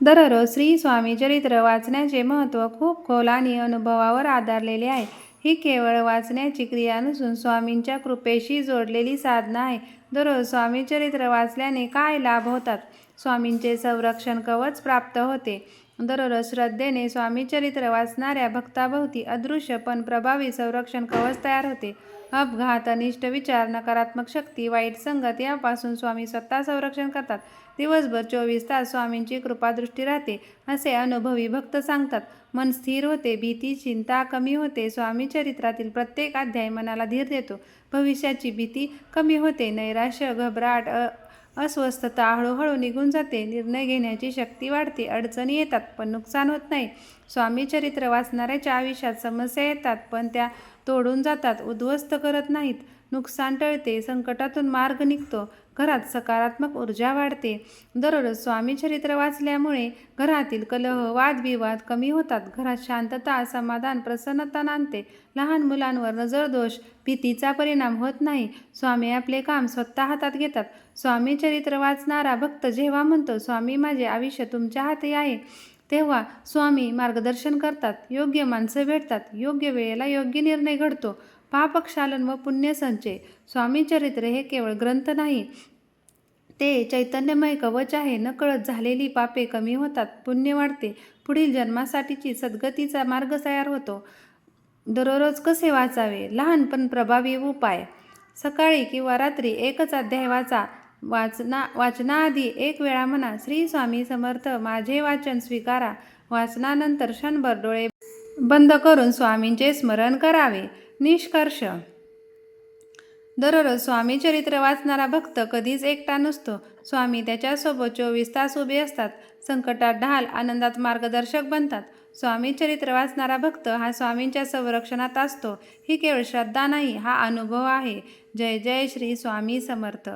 दररोज श्री स्वामी चरित्र वाचण्याचे महत्त्व खूप खोल आणि अनुभवावर आधारलेले आहे. ही केवळ वाचण्याची क्रिया नसून स्वामींच्या कृपेशी जोडलेली साधना आहे. दररोज स्वामी चरित्र वाचल्याने काय लाभ होतात? स्वामींचे संरक्षण कवच प्राप्त होते. दररोज श्रद्धेने स्वामी चरित्र वाचणाऱ्या भक्ताभोवती अदृश्य पण प्रभावी संरक्षण कवच तयार होते. अपघात, अनिष्ट विचार, नकारात्मक शक्ती, वाईट संगत यापासून स्वामी स्वतः संरक्षण करतात. दिवसभर 24 तास स्वामींची कृपादृष्टी राहते, असे अनुभवी भक्त सांगतात. मन स्थिर होते, भीती, चिंता कमी होते. स्वामी चरित्रातील प्रत्येक अध्याय मनाला धीर देतो. भविष्याची भीती कमी होते. नैराश्य, घबराट, अस्वस्थता हळूहळू निघून जाते. निर्णय घेण्याची शक्ती वाढते. अडचणी येतात पण नुकसान होत नाही. स्वामी चरित्र वाचणाऱ्याच्या आयुष्यात समस्या येतात पण त्या तोडून जातात, उद्ध्वस्त करत नाहीत. नुकसान टळते, संकटातून मार्ग निघतो, घरात सकारात्मक ऊर्जा वाढते. दररोज स्वामी चरित्र वाचल्यामुळे घरातील कलह, वादविवाद कमी होतात. घरात शांतता, समाधान, प्रसन्नता नांदते. लहान मुलांवर नजरदोष, भीतीचा परिणाम होत नाही. स्वामी आपले काम स्वतः हातात घेतात. स्वामी चरित्र वाचणारा भक्त जेव्हा म्हणतो, स्वामी माझे आयुष्य तुमच्या हाती आहे, तेव्हा स्वामी मार्गदर्शन करतात. योग्य माणसं भेटतात. योग्य वेळेला योग्य निर्णय घडतो. पापक्षालन व पुण्यसंचय. स्वामी चरित्र हे केवळ ग्रंथ नाही, ते चैतन्यमय कवच आहे. नकळत झालेली पापे कमी होतात, पुण्य वाढते, पुढील जन्मासाठीची सद्गतीचा मार्ग तयार होतो. दररोज कसे वाचावे? लहान पण प्रभावी उपाय. सकाळी किंवा रात्री एकच अध्याय वाचा. वाचनाआधी एक वेळा म्हणा, श्री स्वामी समर्थ, माझे वाचन स्वीकारा. वाचनानंतर क्षणभर डोळे बंद करून स्वामींचे स्मरण करावे. निष्कर्ष. दररोज स्वामी चरित्र वाचणारा भक्त कधीच एकटा नसतो. स्वामी त्याच्यासोबत 24 तास उभे असतात. संकटात ढाल, आनंदात मार्गदर्शक बनतात. स्वामी चरित्र वाचणारा भक्त हा स्वामींच्या संरक्षणात असतो. ही केवळ श्रद्धा नाही, हा अनुभव आहे. जय जय श्री स्वामी समर्थ.